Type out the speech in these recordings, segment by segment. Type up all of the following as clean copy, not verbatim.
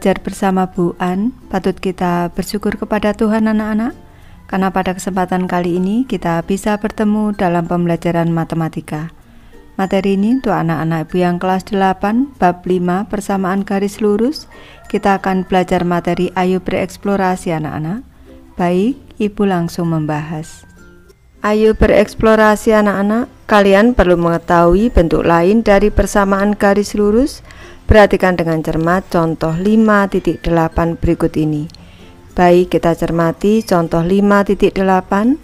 belajar bersama Bu An, patut kita bersyukur kepada Tuhan anak-anak, karena pada kesempatan kali ini kita bisa bertemu dalam pembelajaran matematika. Materi ini untuk anak-anak Ibu yang kelas 8, bab 5, persamaan garis lurus. Kita akan belajar materi Ayo Bereksplorasi anak-anak. Baik, Ibu langsung membahas. Ayo bereksplorasi anak-anak, kalian perlu mengetahui bentuk lain dari persamaan garis lurus. Perhatikan dengan cermat contoh 5.8 berikut ini. Baik, kita cermati contoh 5.8.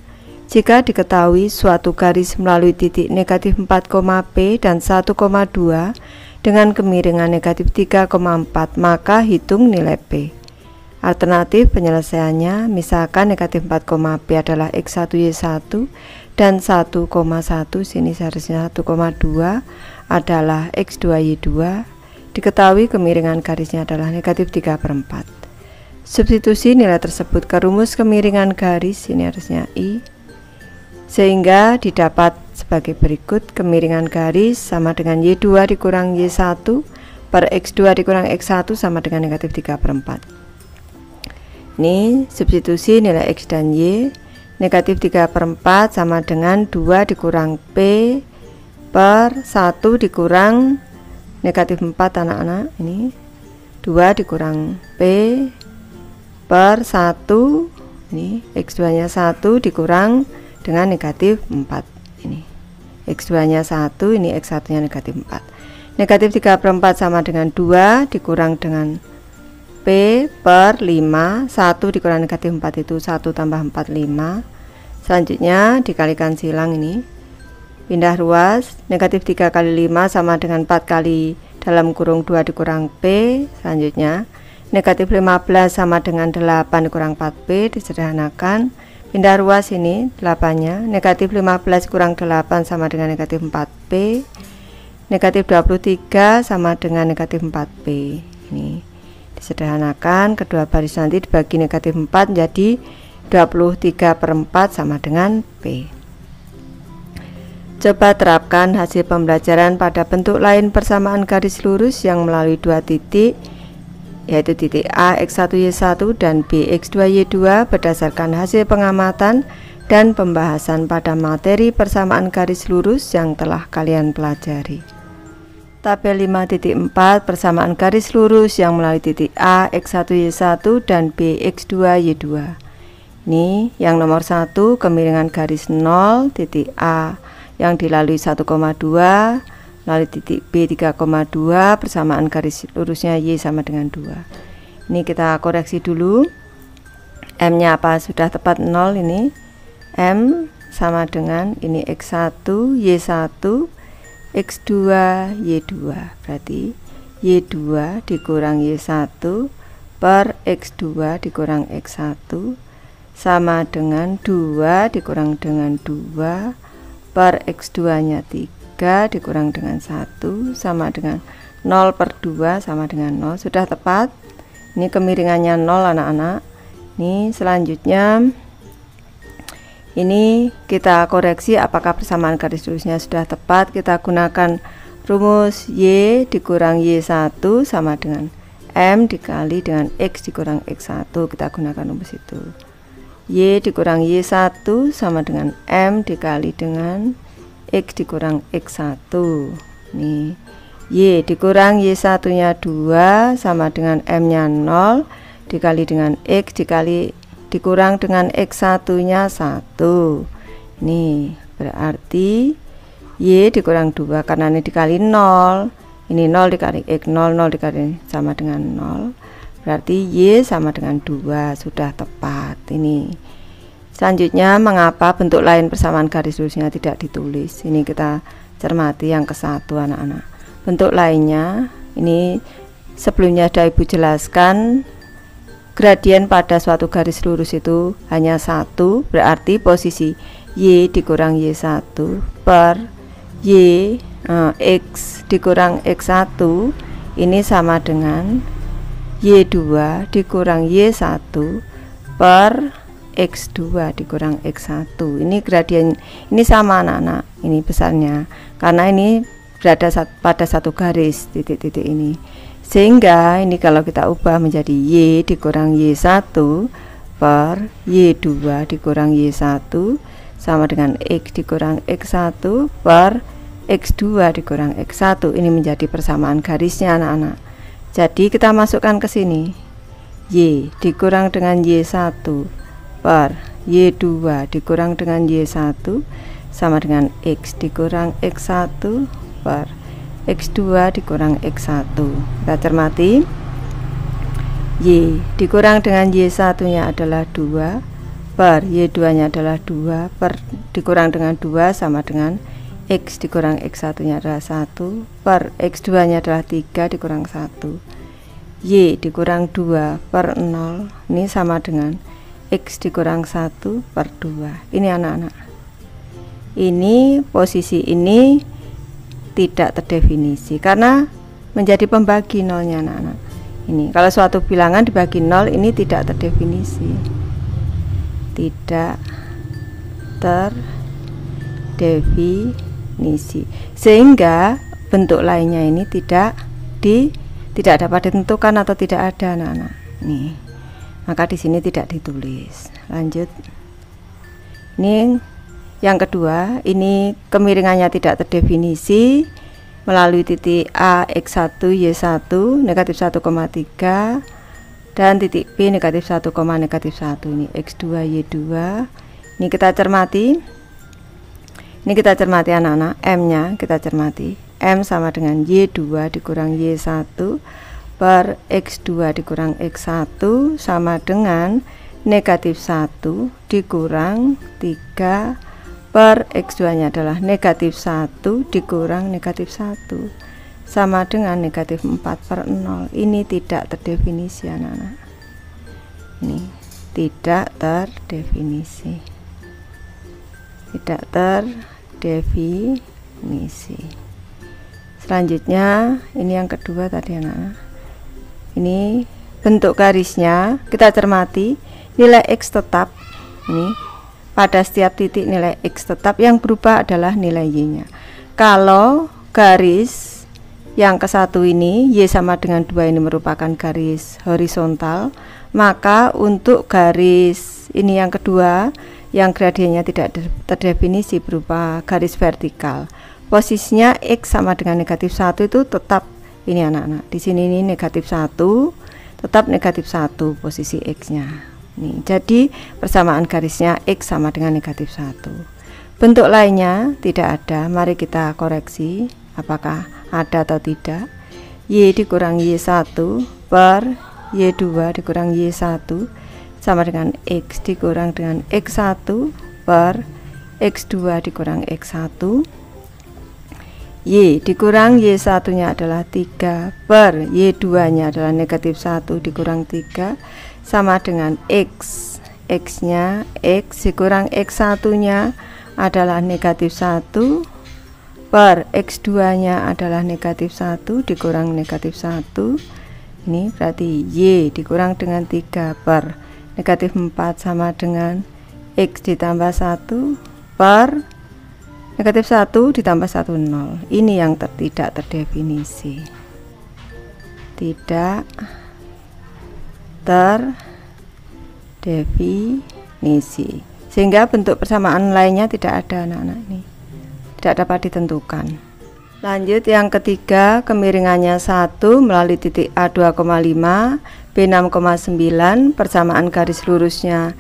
Jika diketahui suatu garis melalui titik negatif 4, P dan 1,2 dengan kemiringan negatif 3,4, maka hitung nilai P. Alternatif penyelesaiannya, misalkan negatif 4, P adalah X1, Y1 dan 1,1, sini seharusnya 1,2 adalah X2, Y2. Diketahui kemiringan garisnya adalah negatif 3/4. Substitusi nilai tersebut ke rumus kemiringan garis, ini harusnya I, sehingga didapat sebagai berikut. Kemiringan garis sama dengan Y2 dikurang Y1 per X2 dikurang X1 sama dengan negatif 3/4. Ini substitusi nilai X dan Y. Negatif 3/4 sama dengan 2 dikurang P per 1 dikurang negatif 4 anak-anak. Ini 2 dikurang P per 1, ini X2 nya 1 dikurang dengan negatif 4. Ini X2 nya 1, ini X1 nya negatif 4. Negatif 3/4 sama dengan 2 dikurang dengan P per 5, 1 dikurang negatif 4 itu 1 tambah 4, 5. Selanjutnya dikalikan silang, ini pindah ruas, negatif 3 kali 5 sama dengan 4 kali dalam kurung 2 dikurang P. Selanjutnya negatif 15 sama dengan 8 dikurang 4P, disederhanakan, pindah ruas, ini 8 nya, negatif 15 kurang 8 sama dengan negatif 4P, negatif 23 sama dengan negatif 4P. Ini disederhanakan, kedua baris nanti dibagi negatif 4 jadi 23/4 sama dengan P. Coba terapkan hasil pembelajaran pada bentuk lain persamaan garis lurus yang melalui dua titik, yaitu titik A X1 Y1 dan B X2 Y2 berdasarkan hasil pengamatan dan pembahasan pada materi persamaan garis lurus yang telah kalian pelajari. Tabel 5.4 persamaan garis lurus yang melalui titik A X1 Y1 dan B X2 Y2. Ini yang nomor 1, kemiringan garis 0 titik A yang dilalui 1,2 melalui titik B 3,2, persamaan garis lurusnya Y sama dengan 2. Ini kita koreksi dulu. M nya apa? Sudah tepat 0. Ini M sama dengan ini X1 Y1 X2 Y2, berarti Y2 dikurang Y1 per X2 dikurang X1 sama dengan 2 dikurang dengan 2 per X2 nya 3 dikurang dengan 1 sama dengan 0 per 2 sama dengan 0. Sudah tepat. Ini kemiringannya 0 anak-anak. Ini selanjutnya, ini kita koreksi apakah persamaan garis lurusnya sudah tepat. Kita gunakan rumus Y dikurang Y1 sama dengan M dikali dengan X dikurang X1. Kita gunakan rumus itu. Y dikurang Y1 sama dengan M dikali dengan X dikurang X1. Nih, Y dikurang Y1 nya 2 sama dengan M nya 0 dikali dengan X dikali dikurang dengan X1 nya 1. Ini berarti Y dikurang 2 karena ini dikali 0. Ini 0 dikali X, 0 dikali sama dengan 0. Berarti Y sama dengan 2. Sudah tepat. Ini selanjutnya, mengapa bentuk lain persamaan garis lurusnya tidak ditulis? Ini kita cermati yang ke-1 anak-anak. Bentuk lainnya, ini sebelumnya sudah Ibu jelaskan, gradien pada suatu garis lurus itu hanya 1, berarti posisi Y dikurang Y1 per Y X dikurang X1 ini sama dengan Y2 dikurang Y1 per X2 dikurang X1. Ini gradien, ini sama anak-anak, ini besarnya karena ini berada pada satu garis titik-titik ini. Sehingga ini kalau kita ubah menjadi Y dikurang Y1 per Y2 dikurang Y1 sama dengan X dikurang X1 per X2 dikurang X1. Ini menjadi persamaan garisnya anak-anak. Jadi kita masukkan ke sini. Y dikurang dengan Y1 per Y2 dikurang dengan Y1 sama dengan X dikurang X1 per X2 dikurang X1. Kita cermati. Y dikurang dengan Y1 nya adalah 2 per Y2 nya adalah 2 per dikurang dengan 2 sama dengan X dikurang X1 nya adalah 1 per X2 nya adalah 3 dikurang 1. Y dikurang 2 per 0 ini sama dengan X dikurang 1 per 2. Ini anak-anak. Ini posisi ini tidak terdefinisi karena menjadi pembagi nolnya anak-anak. Ini kalau suatu bilangan dibagi 0 ini tidak terdefinisi. Tidak terdefinisi. Sehingga bentuk lainnya ini tidak dapat ditentukan atau tidak ada anak-anak. Nih. Maka di sini tidak ditulis. Lanjut. Ini yang kedua, ini kemiringannya tidak terdefinisi melalui titik A X1 Y1 negatif 1,3 dan titik B negatif 1, negatif 1. Ini X2 Y2. Ini kita cermati. Ini kita cermati anak-anak. M-nya kita cermati. M sama dengan Y2 dikurang Y1 per X2 dikurang X1 sama dengan negatif 1 dikurang 3 per X2 nya adalah negatif 1 dikurang negatif 1 sama dengan negatif 4 per 0. Ini tidak terdefinisi anak-anak. Ini tidak terdefinisi. Tidak terdefinisi. Selanjutnya ini yang kedua tadi anak-anak. Ini bentuk garisnya kita cermati. Nilai X tetap ini pada setiap titik nilai X tetap, yang berubah adalah nilai Y nya. Kalau garis yang ke satu ini Y sama dengan 2 ini merupakan garis horizontal, maka untuk garis ini yang kedua yang gradiennya tidak terdefinisi berupa garis vertikal, posisinya X sama dengan negatif 1 itu tetap ini anak-anak. Di sini ini negatif 1 tetap negatif 1 posisi X nya. Nih, jadi persamaan garisnya X sama dengan negatif 1. Bentuk lainnya tidak ada. Mari kita koreksi apakah ada atau tidak. Y dikurang Y1 per Y2 dikurang Y1 sama dengan X dikurang dengan X1 per X2 dikurang X1. Y dikurang Y1 nya adalah 3 per Y2 nya adalah negatif 1 dikurang 3 sama dengan X. X nya X dikurang X1 nya adalah negatif 1 per X2 nya adalah negatif 1 dikurang negatif 1. Ini berarti Y dikurang dengan 3 per negatif 4 sama dengan X ditambah 1 per negatif 1 ditambah 1 0. Ini yang tidak terdefinisi. Tidak terdefinisi. Sehingga bentuk persamaan lainnya tidak ada anak-anak ini. Tidak dapat ditentukan. Lanjut yang ketiga, kemiringannya 1 melalui titik A 2,5 B 6,9, persamaan garis lurusnya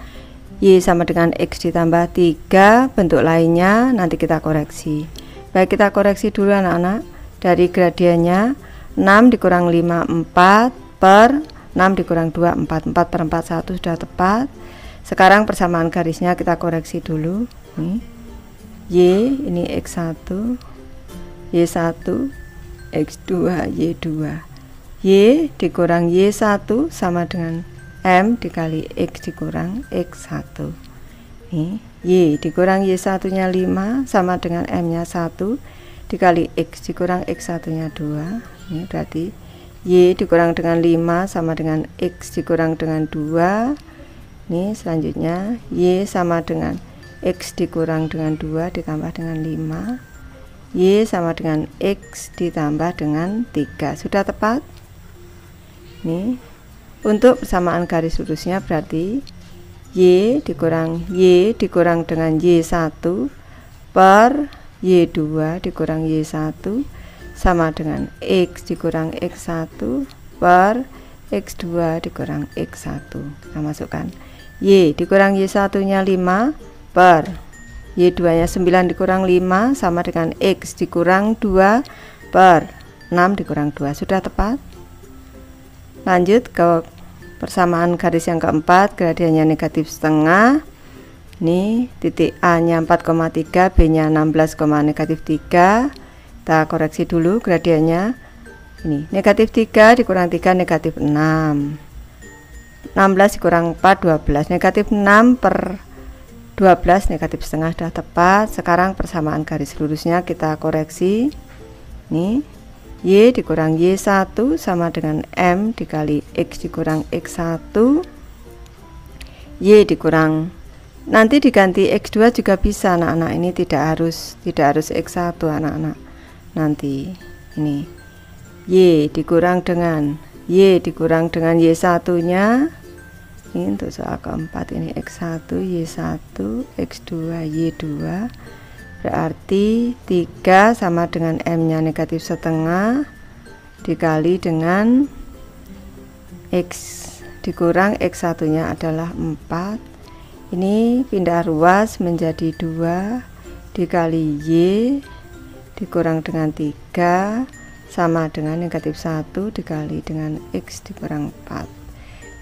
Y sama dengan X ditambah 3. Bentuk lainnya nanti kita koreksi. Baik, kita koreksi dulu anak-anak. Dari gradiennya 6 dikurang 5 4 per 6 dikurang 2 4 per 4 1 sudah tepat. Sekarang persamaan garisnya kita koreksi dulu. Y ini X1 Y1 X2 Y2. Y dikurang Y1 sama dengan M dikali X dikurang X1. Nih, Y dikurang Y1 nya 5 sama dengan M nya 1 dikali X dikurang X1 nya 2. Ini berarti Y dikurang dengan 5 sama dengan X dikurang dengan 2. Nih selanjutnya Y sama dengan X dikurang dengan 2 ditambah dengan 5. Y sama dengan X ditambah dengan 3. Sudah tepat? Nih, untuk persamaan garis lurusnya berarti Y dikurang dengan Y1 per Y2 dikurang Y1 sama dengan X dikurang X1 per X2 dikurang X1. Kita masukkan Y dikurang Y1 nya 5 per Y2 nya 9 dikurang 5 sama dengan X dikurang 2 per 6 dikurang 2. Sudah tepat. Lanjut ke persamaan garis yang keempat, gradiennya negatif setengah. Ini titik A nya 4,3, B nya 16, negatif 3. Kita koreksi dulu gradiennya. Ini negatif 3 dikurang 3 negatif 6. 16 dikurang 4 12, negatif 6 per 12 negatif setengah. Sudah tepat. Sekarang persamaan garis lurusnya kita koreksi. Nih, Y dikurang Y1 sama dengan M dikali X dikurang X1. Y dikurang, nanti diganti X2 juga bisa anak-anak, ini tidak harus X1 anak-anak. Nanti ini Y dikurang dengan Y1 nya, ini untuk soal keempat, ini X1 Y1 X2 Y2, berarti 3 sama dengan M nya negatif setengah dikali dengan X dikurang X1 nya adalah 4. Ini pindah ruas menjadi 2 dikali Y dikurang dengan 3 sama dengan negatif 1 dikali dengan X dikurang 4.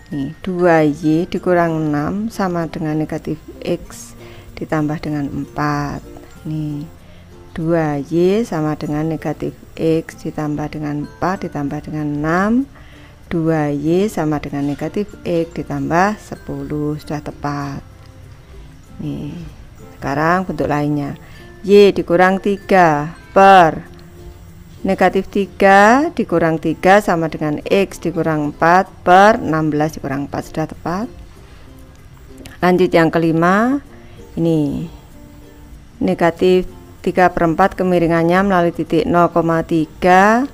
Nih, 2Y dikurang 6 sama dengan negatif X ditambah dengan 4. Nih, 2Y sama dengan negatif X ditambah dengan 4 ditambah dengan 6. 2Y sama dengan negatif X ditambah 10. Sudah tepat. Nih, sekarang bentuk lainnya. Y dikurang 3 per negatif 3 dikurang 3 sama dengan X dikurang 4 per 16 dikurang 4. Sudah tepat. Lanjut yang kelima. Ini negatif 3/4 kemiringannya melalui titik 0,3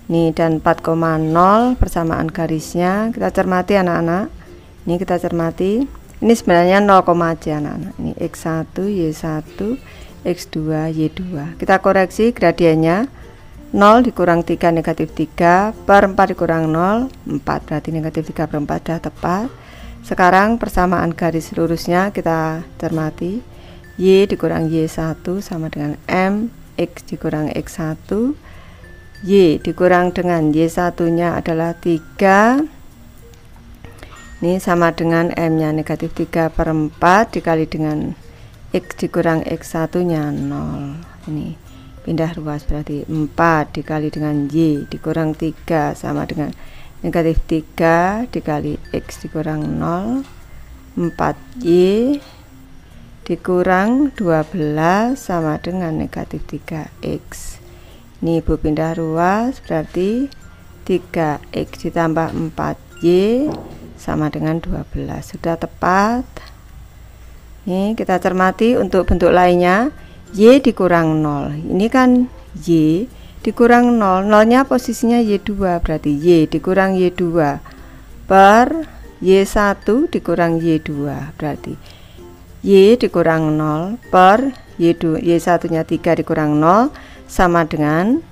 nih dan 4,0 persamaan garisnya. Kita cermati anak-anak. Ini kita cermati. Ini sebenarnya 0, aja anak-anak. Ini X1 Y1 X2 Y2. Kita koreksi gradiennya. 0 dikurang 3 negatif 3 per 4 dikurang 0 4, berarti negatif 3/4 sudah tepat. Sekarang persamaan garis lurusnya kita cermati. Y dikurang Y1 sama dengan M X dikurang X1. Y dikurang dengan Y1 nya adalah 3. Ini sama dengan M nya negatif 3/4 dikali dengan X dikurang X1 nya 0. Ini pindah ruas berarti 4 dikali dengan Y dikurang 3 sama dengan negatif 3 dikali X dikurang 0. 4Y dikurang 12 sama dengan negatif 3X. Ini ibu pindah ruas berarti 3X ditambah 4Y sama dengan 12. Sudah tepat. Ini kita cermati untuk bentuk lainnya. Y dikurang 0. Ini kan Y dikurang 0. 0 nya posisinya Y2, berarti Y dikurang Y2 per Y1 dikurang Y2, berarti Y dikurang 0 per Y1 nya 3 dikurang 0 sama dengan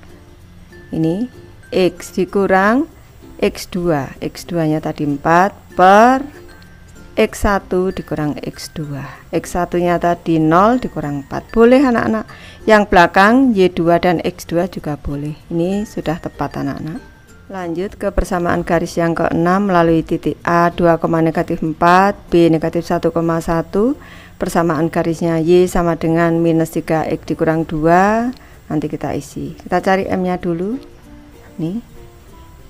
ini X dikurang X2. X2 nya tadi 4 per X1 dikurang X2. X1 nya tadi 0 dikurang 4. Boleh anak-anak. Yang belakang Y2 dan X2 juga boleh. Ini sudah tepat anak-anak. Lanjut ke persamaan garis yang ke-6 melalui titik A 2, negatif 4, B negatif 1,1. Persamaan garisnya Y sama dengan minus 3X dikurang 2. Nanti kita isi. Kita cari M nya dulu. Nih.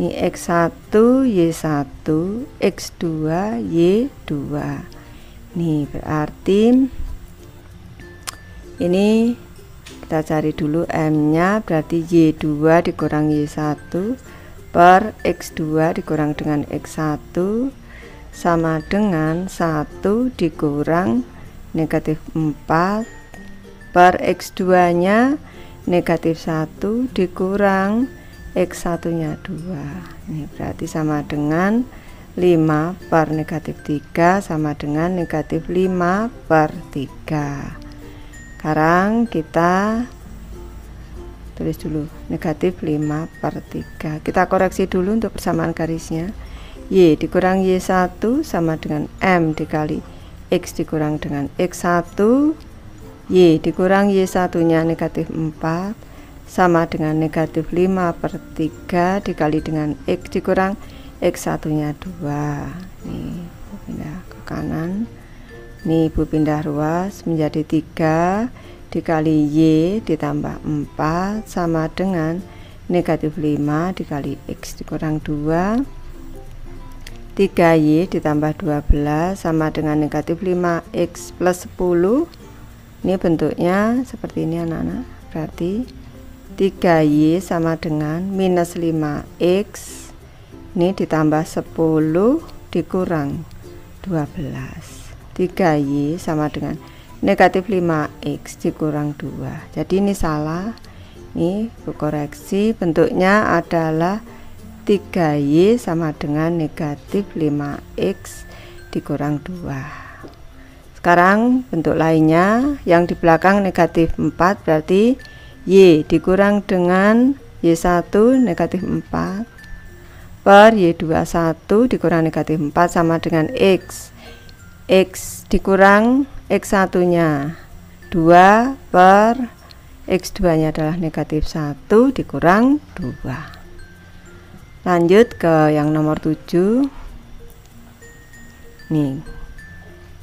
Ini X1 Y1 X2 Y2. Nih berarti ini kita cari dulu M nya, berarti Y2 dikurang Y1 per X2 dikurang dengan X1 sama dengan 1 dikurang negatif 4 per X2 nya negatif 1 dikurang X1 nya 2. Ini berarti sama dengan 5 per negatif 3 sama dengan negatif 5 per 3. Sekarang kita tulis dulu negatif 5 per 3. Kita koreksi dulu untuk persamaan garisnya. Y dikurang Y1 sama dengan M dikali X dikurang dengan X1. Y dikurang Y1 nya negatif 4 sama dengan negatif 5 per 3 dikali dengan X dikurang X1 nya 2. Nih Bu pindah ke kanan. Nih Bu pindah ruas menjadi 3 dikali Y ditambah 4 sama dengan negatif 5 dikali X dikurang 2. 3Y ditambah 12 sama dengan negatif 5X plus 10. Ini bentuknya seperti ini anak-anak. Berarti 3Y sama dengan minus 5X. Ini ditambah 10 dikurang 12. 3Y sama dengan negatif 5X dikurang 2. Jadi ini salah. Ini Bu koreksi, bentuknya adalah 3Y sama dengan negatif 5X dikurang 2. Sekarang bentuk lainnya yang di belakang negatif 4 berarti Y dikurang dengan Y1 negatif 4 per Y21 dikurang negatif 4 sama dengan X. X dikurang X1 nya 2 per X2 nya adalah negatif 1 dikurang 2. Lanjut ke yang nomor 7. Nih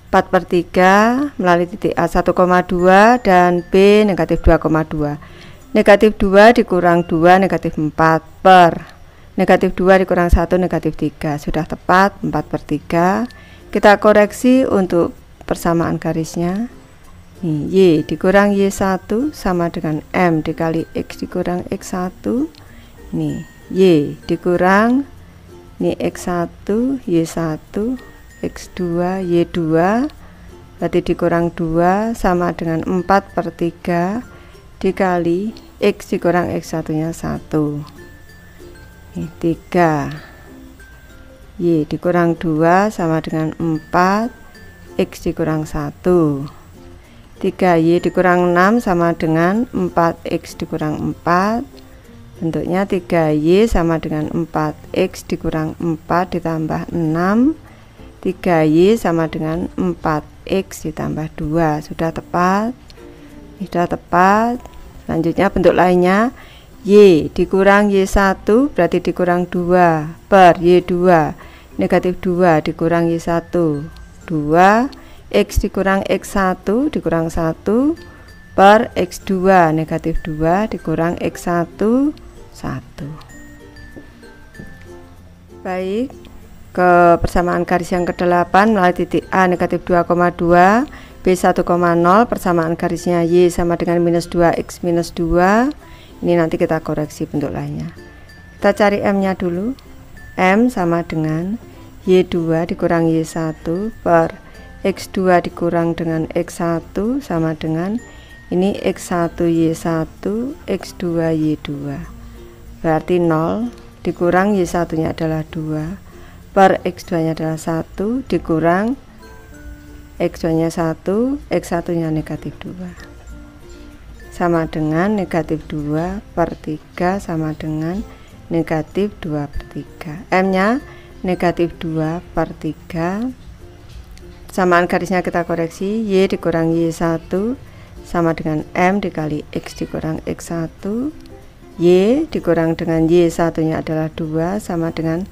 4 per 3 melalui titik A 1,2 dan B negatif 2,2. Negatif 2 dikurang 2 negatif 4 per negatif 2 dikurang 1 negatif 3. Sudah tepat 4 per 3. Kita koreksi untuk persamaan garisnya. Nih, Y dikurang Y1 sama dengan M dikali X dikurang X1. Ini Y dikurang ini X1 Y1 X2 Y2 berarti dikurang 2 sama dengan 4 per 3 dikali X dikurang X1 nya 1. 3 Y dikurang 2 sama dengan 4 X dikurang 1. 3Y dikurang 6 sama dengan 4X dikurang 4. Bentuknya 3Y sama dengan 4X dikurang 4 ditambah 6. 3Y sama dengan 4X ditambah 2. Sudah tepat. Sudah tepat. Selanjutnya bentuk lainnya, Y dikurang Y1 berarti dikurang 2 per Y2 negatif 2 dikurang Y1 2. X dikurang X1 dikurang 1 per X2 negatif 2 dikurang X1 1. Baik, ke persamaan garis yang ke-8 melalui titik A negatif 2,2 B 1,0. Persamaan garisnya Y sama dengan minus 2X minus 2. Ini nanti kita koreksi bentuk lainnya. Kita cari M nya dulu. M sama dengan Y2 dikurang Y1 per X2 dikurang dengan X1 sama dengan ini X1 Y1 X2 Y2. Berarti 0 dikurang Y1 nya adalah 2 per X2 nya adalah 1 dikurang X2 nya 1 X1 nya negatif 2 sama dengan negatif 2 per 3 sama dengan negatif 2 per 3. M nya negatif 2 per 3. Persamaan garisnya kita koreksi. Y dikurang Y1 sama dengan M dikali X dikurang X1. Y dikurang dengan Y1 nya adalah 2 sama dengan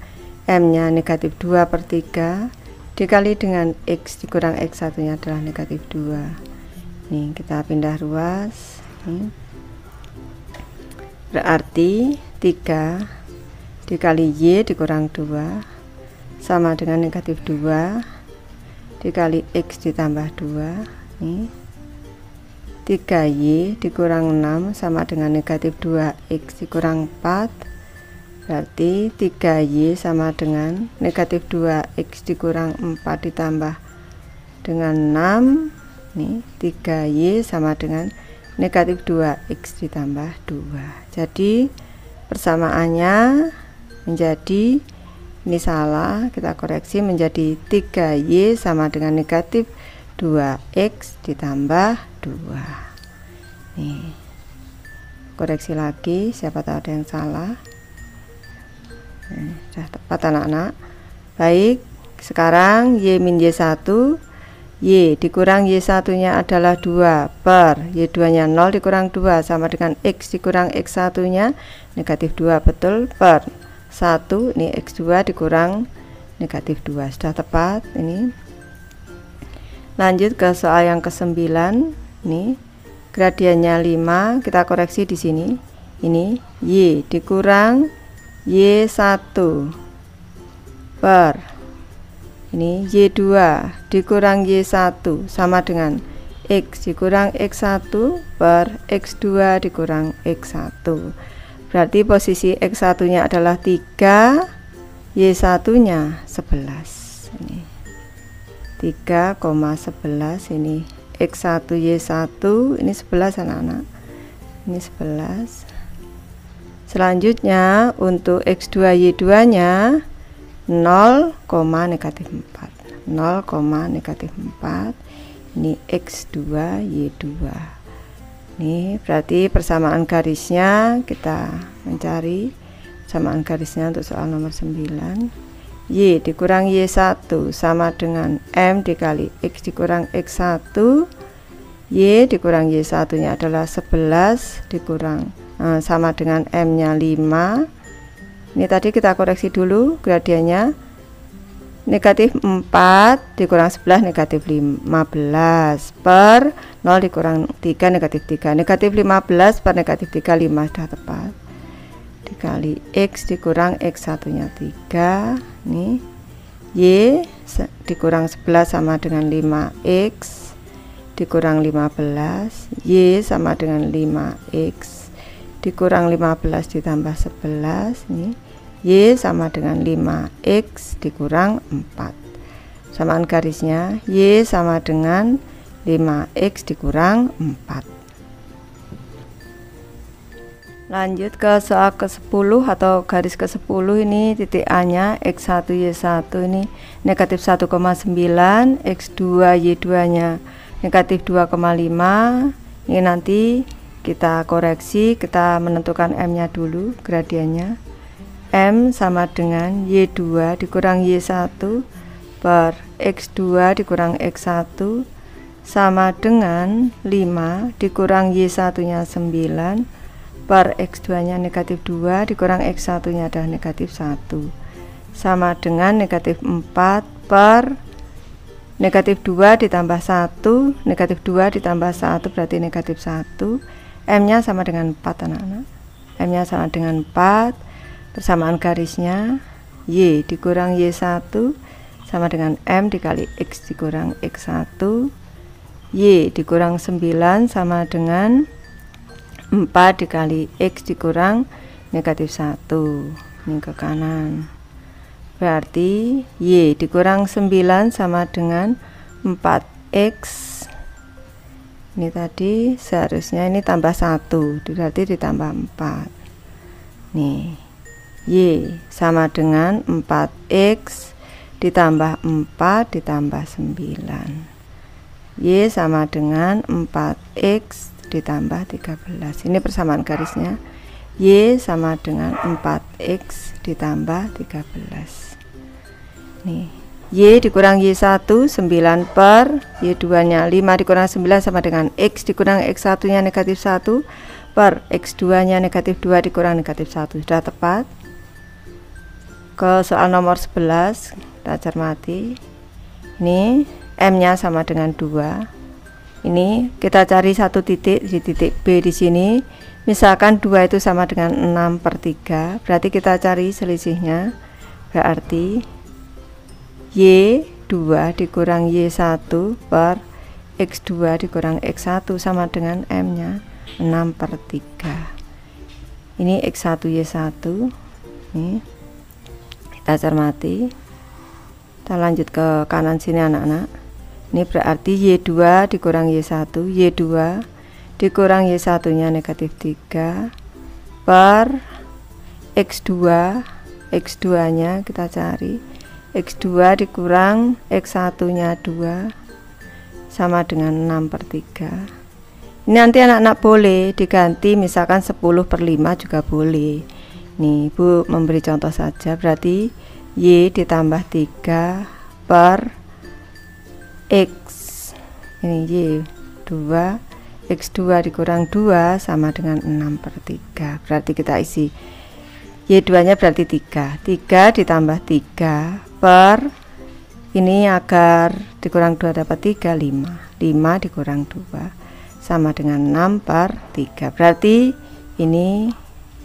M nya negatif 2 per 3 dikali dengan X dikurang X1 nya adalah negatif 2. Nih kita pindah ruas. Berarti 3 dikali Y dikurang 2 sama dengan negatif 2 dikali X ditambah 2. Nih 3Y dikurang 6 sama dengan negatif 2X dikurang 4. Berarti 3Y sama dengan negatif 2X dikurang 4 ditambah dengan 6. Nih 3Y sama dengan negatif 2X ditambah 2. Jadi persamaannya menjadi, ini salah, kita koreksi menjadi 3Y sama dengan negatif 2X ditambah 2. Nih, koreksi lagi, siapa tahu ada yang salah. Sudah tepat anak-anak. Baik, sekarang Y min Y1, Y dikurang Y1 nya adalah 2 per Y2 nya 0 dikurang 2 sama dengan X dikurang X1 nya negatif 2, betul, per 1, ini X2 dikurang negatif 2, sudah tepat. Ini lanjut ke soal yang ke-9. Nih, gradiennya 5, kita koreksi di sini. Ini Y dikurang Y1 per ini Y2 dikurang Y1 sama dengan X dikurang X1 per X2 dikurang X1. Berarti posisi X1 nya adalah 3, Y1 nya 11. Ini 3,11, ini X1 Y1, ini 11 anak-anak, ini 11. Selanjutnya untuk X2 Y2 nya 0, negatif 4, 0, negatif 4, ini X2 Y2. Ini berarti persamaan garisnya, kita mencari persamaan garisnya untuk soal nomor 9. Y dikurang Y1 sama dengan M dikali X dikurang X1. Y dikurang Y1 nya adalah 11 dikurang sama dengan M nya 5. Ini tadi kita koreksi dulu gradiennya, negatif 4 dikurang 11 negatif 15 per 0 dikurang 3 negatif 3, negatif 15 per negatif 3, 5, sudah tepat, dikali X dikurang X1 nya 3. Nih, Y dikurang 11 sama dengan 5X dikurang 15, Y sama dengan 5X dikurang 15 ditambah 11. Nih, Y sama dengan 5X dikurang 4. Samaan garisnya, Y sama dengan 5X dikurang 4. Lanjut ke soal ke-10 atau garis ke-10. Ini titik A nya X1 Y1 ini negatif 1,9, X2 Y2 nya negatif 2,5. Ini nanti kita koreksi, kita menentukan M nya dulu, gradiennya. M sama dengan Y2 dikurang Y1 per X2 dikurang X1 sama dengan 5 dikurang Y1 nya 9 per X2 nya negatif 2 dikurang X1 nya adalah negatif 1 sama dengan negatif 4 per negatif 2 ditambah 1, negatif 2 ditambah 1 berarti negatif 1. M nya sama dengan 4 anak-anak, M nya sama dengan 4. Persamaan garisnya, Y dikurang Y1 sama dengan M dikali X dikurang X1. Y dikurang 9 sama dengan 4 dikali X dikurang negatif 1. Ini ke kanan, berarti Y dikurang 9 sama dengan 4X. Ini tadi seharusnya ini tambah 1, berarti ditambah 4. Nih, Y sama dengan 4X ditambah 4 ditambah 9. Y sama dengan 4X ditambah 13. Ini persamaan garisnya, Y sama dengan 4X ditambah 13. Nih, Y dikurang Y1 9 per Y2 nya 5 dikurang 9 sama dengan X dikurang X1 nya negatif 1 per X2 nya negatif 2 dikurang negatif 1. Sudah tepat. Ke soal nomor 11 kita cermati. Ini M nya sama dengan 2. Ini kita cari satu titik di titik B di sini. Misalkan 2 itu sama dengan 6 per 3, berarti kita cari selisihnya. Berarti Y2 dikurang Y1 per X2 dikurang X1 sama dengan M nya 6 per 3. Ini X1 Y1. Nih, kita cermati. Kita lanjut ke kanan sini anak-anak. Ini berarti Y2 dikurang Y1, Y2 dikurang Y1 nya negatif 3 per X2 X2 nya kita cari, X2 dikurang X1 nya 2 sama dengan 6/3. Ini nanti anak-anak boleh diganti, misalkan 10/5 juga boleh. Nih Ibu memberi contoh saja, berarti Y ditambah 3 per X, ini Y 2, X2 dikurang 2 sama dengan 6/3. Berarti kita isi Y2 nya berarti 3 ditambah 3 per, ini agar dikurang 2 dapat 3, 5 dikurang 2 sama dengan 6/3. Berarti ini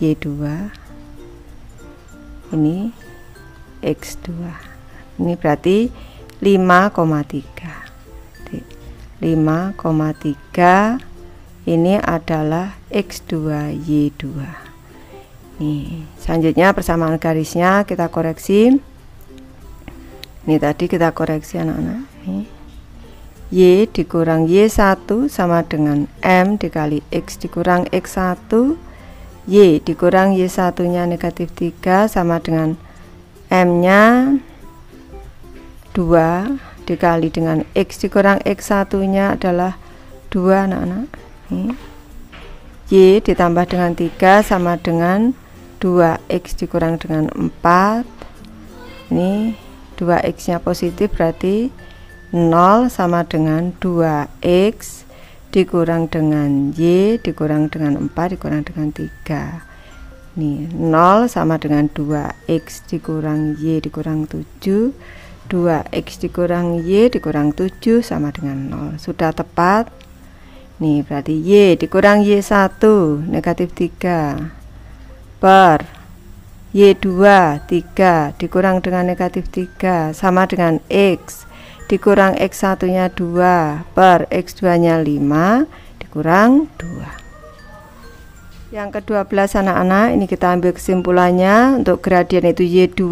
Y2, ini X2, ini berarti 5,3. 5,3 ini adalah X2 Y2. Nih, selanjutnya persamaan garisnya kita koreksi. Ini tadi kita koreksi anak-anak. Y dikurang Y1 sama dengan M dikali X dikurang X1. Y dikurang Y1 nya negatif 3 sama dengan M nya 2 dikali dengan X dikurang X1 nya adalah 2 anak-anak. Y ditambah dengan 3 sama dengan 2X dikurang dengan 4. Ini 2X nya positif, berarti 0 sama dengan 2X dikurang dengan Y dikurang dengan 4 dikurang dengan 3. Nih 0 sama dengan 2X dikurang Y dikurang 7. 2X dikurang Y dikurang 7 sama dengan 0. Sudah tepat. Nih berarti Y dikurang Y1 negatif 3 per Y2 3 dikurang dengan negatif 3 sama dengan X dikurang X1 nya 2 per X2 nya 5 dikurang 2. Yang ke-12 anak-anak, ini kita ambil kesimpulannya. Untuk gradien itu Y2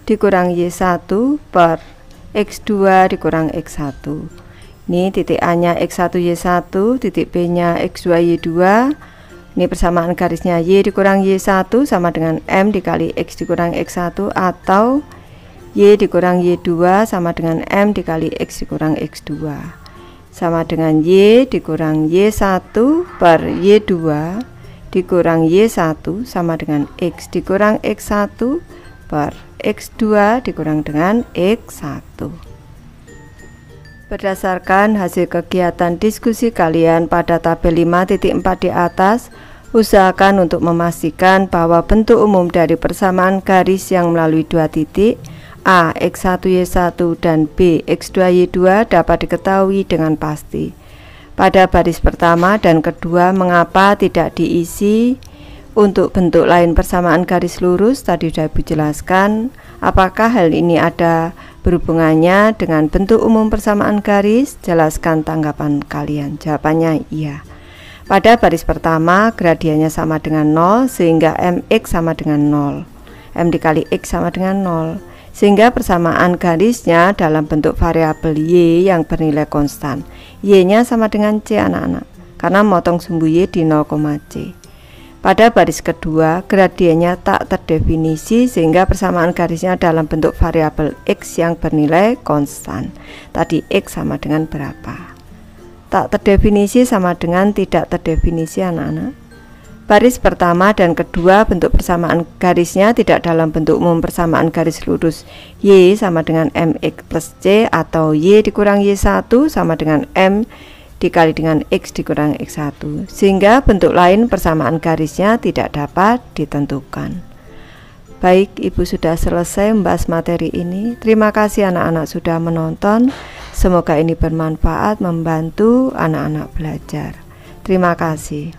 dikurang Y1 per X2 dikurang X1. Ini titik A nya X1 Y1, titik B nya X2 Y2. Ini persamaan garisnya Y dikurang Y1 sama dengan M dikali X dikurang X1, atau Y dikurang Y2 sama dengan M dikali X dikurang X2, sama dengan Y dikurang Y1 per Y2 dikurang Y1 sama dengan X dikurang X1 per X2 dikurang dengan X1. Berdasarkan hasil kegiatan diskusi kalian pada tabel 5.4 di atas, usahakan untuk memastikan bahwa bentuk umum dari persamaan garis yang melalui dua titik A X1 Y1 dan B X2 Y2 dapat diketahui dengan pasti. Pada baris pertama dan kedua, mengapa tidak diisi? Untuk bentuk lain persamaan garis lurus tadi sudah Ibu jelaskan. Apakah hal ini ada berhubungannya dengan bentuk umum persamaan garis? Jelaskan tanggapan kalian. Jawabannya iya. Pada baris pertama gradiennya sama dengan 0, sehingga MX sama dengan 0, M dikali X sama dengan 0, sehingga persamaan garisnya dalam bentuk variabel Y yang bernilai konstan. Y nya sama dengan C anak-anak, karena motong sumbu Y di 0, C. Pada baris kedua gradiennya tak terdefinisi, sehingga persamaan garisnya dalam bentuk variabel X yang bernilai konstan. Tadi X sama dengan berapa? Tak terdefinisi sama dengan tidak terdefinisi anak-anak. Baris pertama dan kedua bentuk persamaan garisnya tidak dalam bentuk umum persamaan garis lurus. Y sama dengan MX plus C, atau Y dikurang Y1 sama dengan M dikali dengan X dikurang X1, sehingga bentuk lain persamaan garisnya tidak dapat ditentukan. Baik, Ibu sudah selesai membahas materi ini. Terima kasih anak-anak sudah menonton. Semoga ini bermanfaat, membantu anak-anak belajar. Terima kasih.